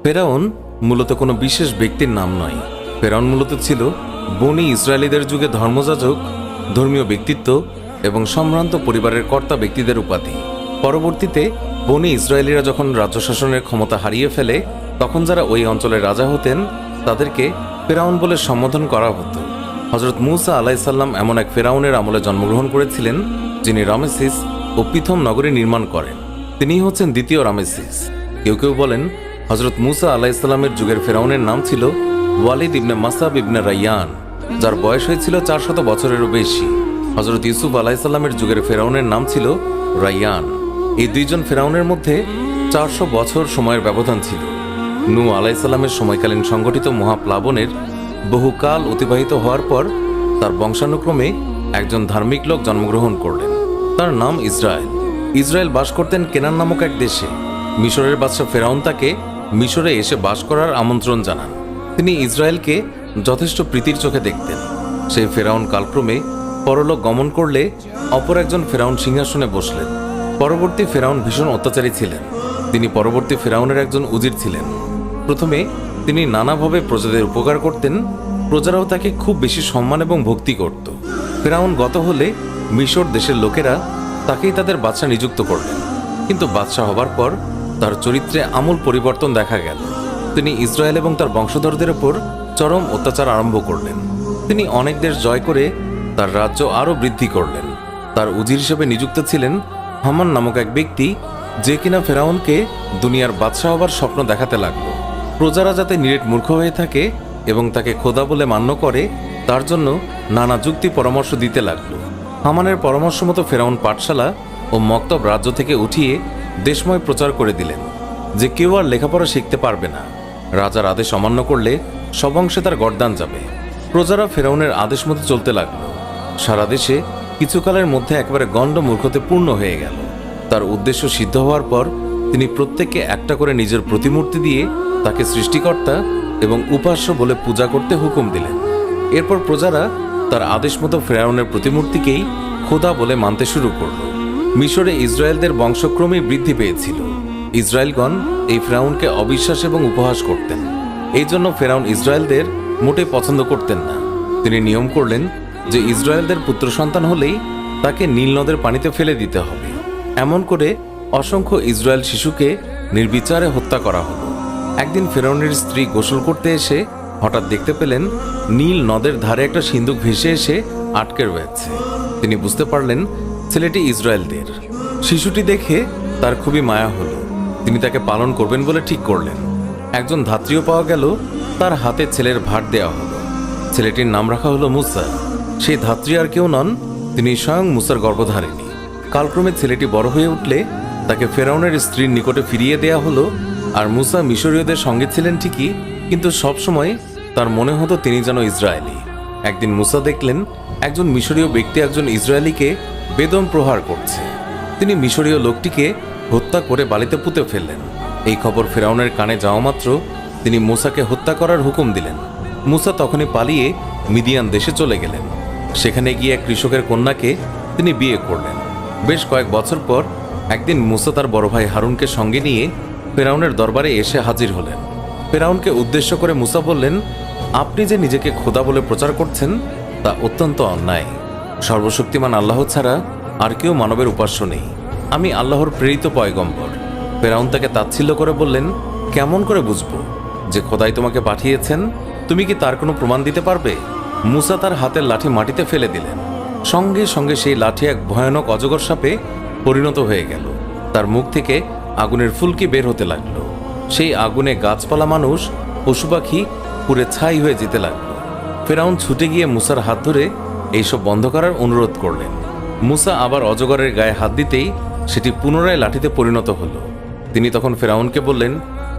ফেরাউন মূলত কোনো বিশেষ ব্যক্তির নাম নয়। ফেরাউন মূলত ছিল বনি ইসরায়েলিদের যুগে ধর্মযাজক, ধর্মীয় ব্যক্তিত্ব এবং সম্ভ্রান্ত পরিবারের কর্তা ব্যক্তিদের উপাধি। পরবর্তীতে বনি ইসরায়েলিরা যখন রাজ্য শাসনের ক্ষমতা হারিয়ে ফেলে, তখন যারা ওই অঞ্চলের রাজা হতেন তাদেরকে ফেরাউন বলে সম্বোধন করা হতো। হজরত মুসা আলাইসাল্লাম এমন এক ফেরাউনের আমলে জন্মগ্রহণ করেছিলেন যিনি রামেসিস ও পিথম নগরী নির্মাণ করেন। তিনিই হচ্ছেন দ্বিতীয় রামেসিস। কেউ কেউ বলেন হজরত মুসা আলাইসাল্লামের যুগের ফেরাউনের নাম ছিল ওয়ালিদ ইবনে মাসাব ইবনে রাইয়ান, যার বয়স হয়েছিল 400 বছরেরও বেশি। হজরত ইউসুফ আলাইসাল্লামের যুগের ফেরাউনের নাম ছিল রাইয়ান। এই দুইজন ফেরাউনের মধ্যে 400 বছর সময়ের ব্যবধান ছিল। নূহ আলাইসাল্লামের সময়কালীন সংঘটিত মহাপ্লাবনের বহুকাল অতিবাহিত হওয়ার পর তার বংশানুক্রমে একজন ধার্মিক লোক জন্মগ্রহণ করলেন। তার নাম ইসরায়েল। ইসরায়েল বাস করতেন কেনান নামক এক দেশে। মিশরের বাদশাহ ফেরাউন তাকে মিশরে এসে বাস করার আমন্ত্রণ জানান। তিনি ইসরায়েলকে যথেষ্ট প্রীতির চোখে দেখতেন। সেই ফেরাউন কালক্রমে পরলোক গমন করলে অপর একজন ফেরাউন সিংহাসনে বসলেন। পরবর্তী ফেরাউন ভীষণ অত্যাচারী ছিলেন। তিনি পরবর্তী ফেরাউনের একজন উজির ছিলেন। প্রথমে তিনি নানাভাবে প্রজাদের উপকার করতেন। প্রজারাও তাকে খুব বেশি সম্মান এবং ভক্তি করত। ফেরাউন গত হলে মিশর দেশের লোকেরা তাকেই তাদের বাদশা নিযুক্ত করলেন। কিন্তু বাদশা হবার পর তার চরিত্রে আমূল পরিবর্তন দেখা গেল। তিনি ইসরায়েল এবং তার বংশধরদের উপর চরম অত্যাচার আরম্ভ করলেন। তিনি অনেক দেশ জয় করে তার রাজ্য আরও বৃদ্ধি করলেন। তার উজির হিসেবে নিযুক্ত ছিলেন হামান নামক এক ব্যক্তি, যে কিনা ফেরাউনকে দুনিয়ার বাদশাহ হবার স্বপ্ন দেখাতে লাগলো। প্রজারা যাতে নিরেট মূর্খ হয়ে থাকে এবং তাকে খোদা বলে মান্য করে, তার জন্য নানা যুক্তি পরামর্শ দিতে লাগলো। হামানের পরামর্শ মতো ফেরাউন পাঠশালা ও মক্তব রাজ্য থেকে উঠিয়ে দেশময় প্রচার করে দিলেন যে কেউ আর লেখাপড়া শিখতে পারবে না। রাজার আদেশ অমান্য করলে সব অংশে তার গর্দান যাবে। প্রজারা ফেরাউনের আদেশ মতো চলতে লাগলো। সারা দেশে কিছুকালের মধ্যে একেবারে গণ্ড মূর্খতে পূর্ণ হয়ে গেল। তার উদ্দেশ্য সিদ্ধ হওয়ার পর তিনি প্রত্যেককে একটা করে নিজের প্রতিমূর্তি দিয়ে তাকে সৃষ্টিকর্তা এবং উপাস্য বলে পূজা করতে হুকুম দিলেন। এরপর প্রজারা তার আদেশ মতো ফেরাউনের প্রতিমূর্তিকেই খোদা বলে মানতে শুরু করল। মিশরে ইসরায়েলদের বংশক্রমেই বৃদ্ধি পেয়েছিল। ইসরায়েলগণ এই ফেরাউনকে অবিশ্বাস এবং উপহাস করতেন। এই জন্য ফেরাউন ইসরায়েলদের মোটে পছন্দ করতেন না। তিনি নিয়ম করলেন যে ইসরায়েলদের পুত্র সন্তান হলেই তাকে নীল নদের পানিতে ফেলে দিতে হবে। এমন করে অসংখ্য ইসরায়েল শিশুকে নির্বিচারে হত্যা করা হলো। একদিন ফেরাউনের স্ত্রী গোসল করতে এসে হঠাৎ দেখতে পেলেন নীল নদের ধারে একটা সিন্দুক ভেসে এসে আটকে রয়েছে। তিনি বুঝতে পারলেন ছেলেটি ইসরায়েলদের। শিশুটি দেখে তার খুবই মায়া হলো। তিনি তাকে পালন করবেন বলে ঠিক করলেন। একজন ধাত্রীও পাওয়া গেল, তার হাতে ছেলের ভার দেওয়া হলো। ছেলেটির নাম রাখা হলো মুসা। সেই ধাত্রী আর কেউ নন, তিনি স্বয়ং মুসার গর্ভধারিণী। কালক্রমে ছেলেটি বড় হয়ে উঠলে তাকে ফেরাউনের স্ত্রীর নিকটে ফিরিয়ে দেয়া হলো। আর মুসা মিশরীয়দের সঙ্গে ছিলেন ঠিকই, কিন্তু সবসময় তার মনে হতো তিনি যেন ইসরায়েলি। একদিন মুসা দেখলেন একজন মিশরীয় ব্যক্তি একজন ইসরায়েলিকে বেদম প্রহার করছে। তিনি মিশরীয় লোকটিকে হত্যা করে বালিতে পুঁতে ফেললেন। এই খবর ফেরাউনের কানে যাওয়া মাত্র তিনি মুসাকে হত্যা করার হুকুম দিলেন। মুসা তখনই পালিয়ে মিদিয়ান দেশে চলে গেলেন। সেখানে গিয়ে এক কৃষকের কন্যাকে তিনি বিয়ে করলেন। বেশ কয়েক বছর পর একদিন মুসা তার বড় ভাই হারুনকে সঙ্গে নিয়ে ফেরাউনের দরবারে এসে হাজির হলেন। ফেরাউনকে উদ্দেশ্য করে মুসা বললেন, আপনি যে নিজেকে খোদা বলে প্রচার করছেন তা অত্যন্ত অন্যায়। সর্বশক্তিমান আল্লাহ ছাড়া আর কেউ মানবের উপাস্য নেই। আমি আল্লাহর প্রেরিত পয়গম্বর। ফেরাউন তাকে তাচ্ছিল্য করে বললেন, কেমন করে বুঝবো যে খোদাই তোমাকে পাঠিয়েছেন? তুমি কি তার কোনো প্রমাণ দিতে পারবে? মুসা তার হাতের লাঠি মাটিতে ফেলে দিলেন। সঙ্গে সঙ্গে সেই লাঠি এক ভয়ানক অজগর সাপে পরিণত হয়ে গেল। তার মুখ থেকে আগুনের ফুলকি বের হতে লাগলো। সেই আগুনে গাছপালা, মানুষ, পশু পাখি পুড়ে ছাই হয়ে যেতে লাগলো। ফেরাউন ছুটে গিয়ে মুসার হাত ধরে এইসব বন্ধ করার অনুরোধ করলেন। মুসা আবার অজগরের গায়ে হাত দিতেই সেটি পুনরায় লাঠিতে পরিণত হলো। তিনি তখন ফেরাউনকে বললেন,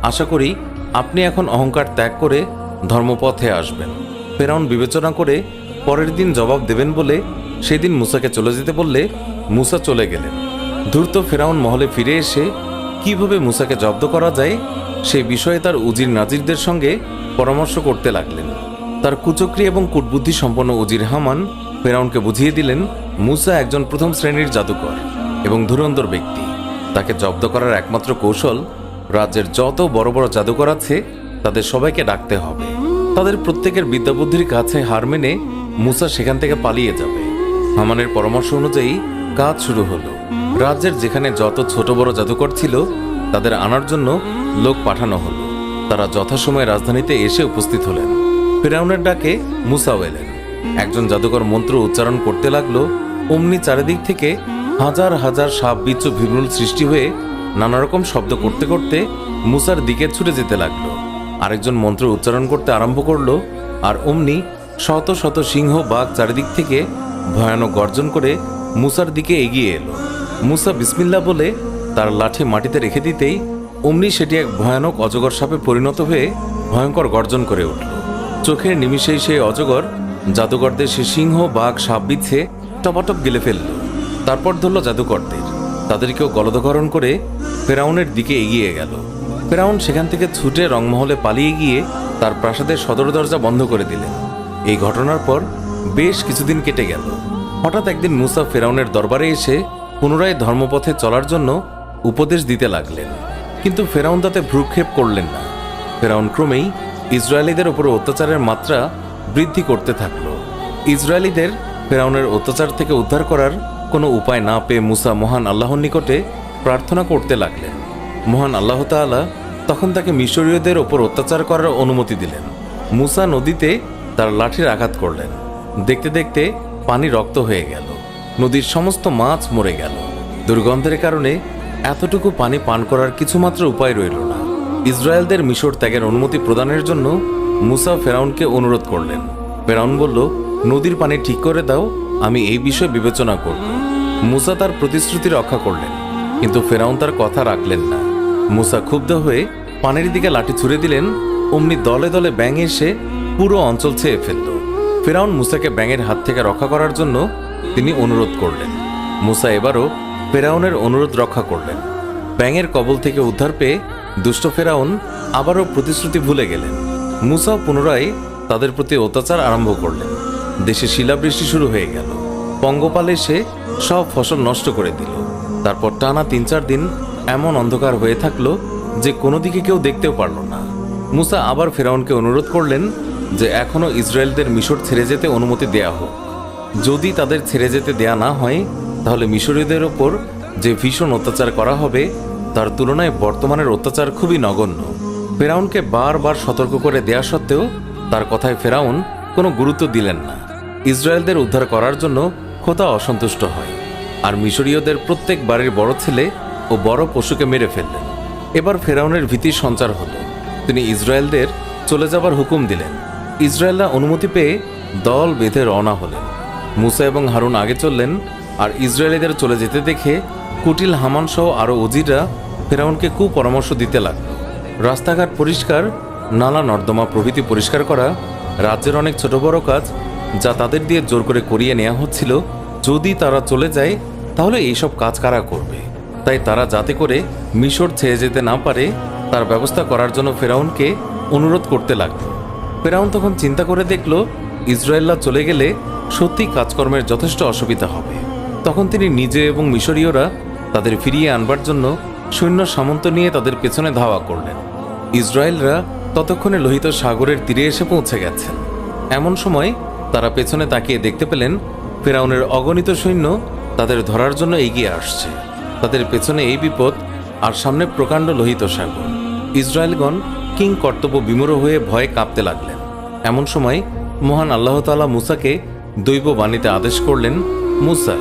আশা করি আপনি এখন অহংকার ত্যাগ করে ধর্মপথে আসবেন। ফেরাউন বিবেচনা করে পরের দিন জবাব দেবেন বলে সেদিন মুসাকে চলে যেতে বললে মুসা চলে গেলেন। ধূর্ত ফেরাউন মহলে ফিরে এসে কিভাবে মুসাকে জব্দ করা যায় সেই বিষয়ে তার উজির নাজিরদের সঙ্গে পরামর্শ করতে লাগলেন। তার কুচক্রী এবং কূটবুদ্ধি সম্পন্ন উজির হামান ফেরাউনকে বুঝিয়ে দিলেন মুসা একজন প্রথম শ্রেণীর জাদুকর এবং ধুরন্ধর ব্যক্তি। তাকে জব্দ করার একমাত্র কৌশল রাজ্যের যত বড় বড় জাদুকর আছে তাদের সবাইকে ডাকতে হবে। তাদের প্রত্যেকের বিদ্যাবুদ্ধির কাছে হার মেনে মুসা সেখান থেকে পালিয়ে যাবে। হামানের পরামর্শ অনুযায়ী কাজ শুরু হলো। রাজ্যের যেখানে যত ছোট বড় জাদুকর ছিল তাদের আনার জন্য লোক পাঠানো হলো। তারা যথাসময়ে রাজধানীতে এসে উপস্থিত হলেন। ফেরাউনের ডাকে মুসাও এলেন। একজন জাদুকর মন্ত্র উচ্চারণ করতে লাগলো। অমনি চারিদিক থেকে হাজার হাজার সাপ বিচ্ছু ভিমরুল সৃষ্টি হয়ে নানা রকম শব্দ করতে করতে মুসার দিকে ছুটে যেতে লাগলো। আরেকজন মন্ত্র উচ্চারণ করতে আরম্ভ করলো, আর অমনি শত শত সিংহ বাঘ চারিদিক থেকে ভয়ানক গর্জন করে মুসার দিকে এগিয়ে এলো। মুসা বিসমিল্লাহ বলে তার লাঠি মাটিতে রেখে দিতেই অমনি সেটি এক ভয়ানক অজগর সাপে পরিণত হয়ে ভয়ঙ্কর গর্জন করে উঠল। চোখের নিমিষেই সেই অজগর জাদুকরদের সে সিংহ বাঘ সাপ বিচ্ছে টপাটপ গিলে ফেলল। তারপর ধরল জাদুকরদের, তাদেরকেও গলদকরণ করে ফেরাউনের দিকে এগিয়ে গেল। ফেরাউন সেখান থেকে ছুটে রংমহলে পালিয়ে গিয়ে তার প্রাসাদের সদর দরজা বন্ধ করে দিলেন। এই ঘটনার পর বেশ কিছুদিন কেটে গেল। হঠাৎ একদিন মুসা ফেরাউনের দরবারে এসে পুনরায় ধর্মপথে চলার জন্য উপদেশ দিতে লাগলেন, কিন্তু ফেরাউন তাতে ভ্রুক্ষেপ করলেন না। ফেরাউন ক্রমেই ইসরায়েলিদের উপর অত্যাচারের মাত্রা বৃদ্ধি করতে থাকল। ইসরায়েলিদের ফেরাউনের অত্যাচার থেকে উদ্ধার করার কোনো উপায় না পেয়ে মুসা মহান আল্লাহর নিকটে প্রার্থনা করতে লাগলেন। মহান আল্লাহ তাআলা তখন তাকে মিশরীয়দের ওপর অত্যাচার করার অনুমতি দিলেন। মুসা নদীতে তার লাঠির আঘাত করলেন। দেখতে দেখতে পানি রক্ত হয়ে গেল। নদীর সমস্ত মাছ মরে গেল। দুর্গন্ধের কারণে এতটুকু পানি পান করার কিছুমাত্র উপায় রইল না। ইসরায়েলদের মিশর ত্যাগের অনুমতি প্রদানের জন্য মুসা ফেরাউনকে অনুরোধ করলেন। ফেরাউন বলল, নদীর পানি ঠিক করে দাও, আমি এই বিষয়ে বিবেচনা করব। মুসা তার প্রতিশ্রুতি রক্ষা করলেন, কিন্তু ফেরাউন তার কথা রাখলেন না। মুসা ক্ষুব্ধ হয়ে পানির দিকে লাঠি ছুড়ে দিলেন। অমনি দলে দলে ব্যাঙ এসে পুরো অঞ্চল ছেয়ে ফেলল। ফেরাউন মুসাকে ব্যাঙের হাত থেকে রক্ষা করার জন্য তিনি অনুরোধ করলেন। মুসা এবারও ফেরাউনের অনুরোধ রক্ষা করলেন। ব্যাঙের কবল থেকে উদ্ধার পেয়ে দুষ্ট ফেরাউন আবারও প্রতিশ্রুতি ভুলে গেলেন। মুসা পুনরায় তাদের প্রতি অত্যাচার আরম্ভ করলেন। দেশে শিলাবৃষ্টি শুরু হয়ে গেল। পঙ্গপাল এসে সব ফসল নষ্ট করে দিল। তারপর টানা 3-4 দিন এমন অন্ধকার হয়ে থাকলো যে কোনো দিকে কেউ দেখতেও পারল না। মুসা আবার ফেরাউনকে অনুরোধ করলেন যে এখনও ইসরায়েলদের মিশর ছেড়ে যেতে অনুমতি দেয়া হোক। যদি তাদের ছেড়ে যেতে দেয়া না হয় তাহলে মিশরীয়দের ওপর যে ভীষণ অত্যাচার করা হবে তার তুলনায় বর্তমানের অত্যাচার খুবই নগণ্য। ফেরাউনকে বারবার সতর্ক করে দেয়া সত্ত্বেও তার কথায় ফেরাউন কোনো গুরুত্ব দিলেন না। ইসরায়েলদের উদ্ধার করার জন্য খোদা অসন্তুষ্ট হয়, আর মিশরীয়দের প্রত্যেক বাড়ির বড় ছেলে ও বড় পশুকে মেরে ফেললেন। এবার ফেরাউনের ভীতির সঞ্চার হলো। তিনি ইসরায়েলদের চলে যাবার হুকুম দিলেন। ইসরায়েলরা অনুমতি পেয়ে দল বেঁধে রওনা হলেন। মুসা এবং হারুন আগে চললেন, আর ইসরায়েলিদের চলে যেতে দেখে কুটিল হামান সহ আরও উজিররা ফেরাউনকে কুপরামর্শ দিতে লাগল। রাস্তাঘাট পরিষ্কার, নালা নর্দমা প্রভৃতি পরিষ্কার করা রাজ্যের অনেক ছোট বড় কাজ যা তাদের দিয়ে জোর করে করিয়ে নেওয়া হচ্ছিল। যদি তারা চলে যায় তাহলে এইসব কাজ কারা করবে? তাই তারা যাতে করে মিশর ছেড়ে যেতে না পারে তার ব্যবস্থা করার জন্য ফেরাউনকে অনুরোধ করতে লাগল। ফেরাউন তখন চিন্তা করে দেখল ইসরায়েলরা চলে গেলে সত্যি কাজকর্মের যথেষ্ট অসুবিধা হবে। তখন তিনি নিজে এবং মিশরীয়রা তাদের ফিরিয়ে আনবার জন্য সৈন্য সামন্ত নিয়ে তাদের পেছনে ধাওয়া করলেন। ইসরায়েলরা ততক্ষণে লোহিত সাগরের তীরে এসে পৌঁছে গেছেন। এমন সময় তারা পেছনে তাকিয়ে দেখতে পেলেন ফেরাউনের অগণিত সৈন্য তাদের ধরার জন্য এগিয়ে আসছে। তাদের পেছনে এই বিপদ, আর সামনে প্রকাণ্ড লোহিত সাগর। ইসরায়েলগণ কিং কর্তব্য বিমূঢ় হয়ে ভয়ে কাঁপতে লাগলেন। এমন সময় মহান আল্লাহ তাআলা মুসাকে দৈব বাণীতে আদেশ করলেন, মুসা,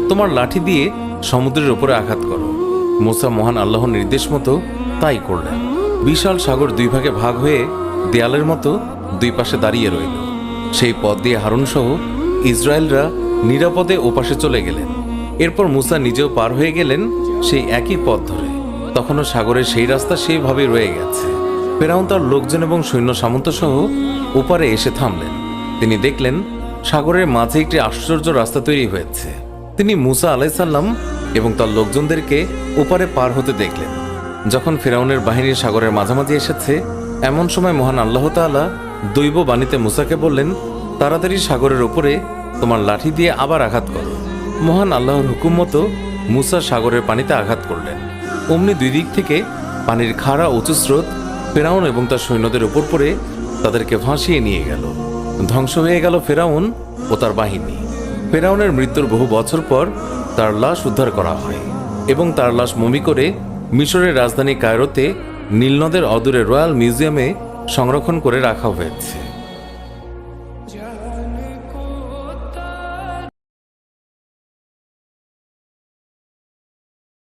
তোমার লাঠি দিয়ে সমুদ্রের উপরে আঘাত করো। মুসা মহান আল্লাহর নির্দেশ মতো তাই করলেন। বিশাল সাগর দুই ভাগে ভাগ হয়ে দেয়ালের মতো দুই পাশে দাঁড়িয়ে রইল। সেই পথ দিয়ে হারুন সহ ইসরায়েলরা নিরাপদে ওপাশে চলে গেলেন। এরপর মুসা নিজেও পার হয়ে গেলেন সেই একই পথ ধরে। তখনও সাগরের সেই রাস্তা সেইভাবে রয়ে গেছে। ফেরাউন তার লোকজন এবং সৈন্য সামন্ত সহ ওপারে এসে থামলেন। তিনি দেখলেন সাগরের মাঝে একটি আশ্চর্য রাস্তা তৈরি হয়েছে। তিনি মুসা আলাইসাল্লাম এবং তার লোকজনদেরকে ওপারে পার হতে দেখলেন। যখন ফেরাউনের বাহিনী সাগরের মাঝামাঝি এসেছে এমন সময় মহান আল্লাহ তাআলা দৈব বাণীতে মুসাকে বললেন, তাড়াতাড়ি সাগরের ওপরে তোমার লাঠি দিয়ে আবার আঘাত করো। মহান আল্লাহর হুকুম মতো মুসা সাগরের পানিতে আঘাত করলেন। অমনি দুই দিক থেকে পানির খাড়া উঁচু স্রোত ফেরাউন এবং তার সৈন্যদের উপর পড়ে তাদেরকে ভাসিয়ে নিয়ে গেল। ধ্বংস হয়ে গেল ফেরাউন ও তার বাহিনী। ফেরাউনের মৃত্যুর বহু বছর পর তার লাশ উদ্ধার করা হয় এবং তার লাশ মমি করে মিশরের রাজধানী কায়রোতে নীলনদের অদূরে রয়্যাল মিউজিয়ামে সংরক্ষণ করে রাখা হয়েছে।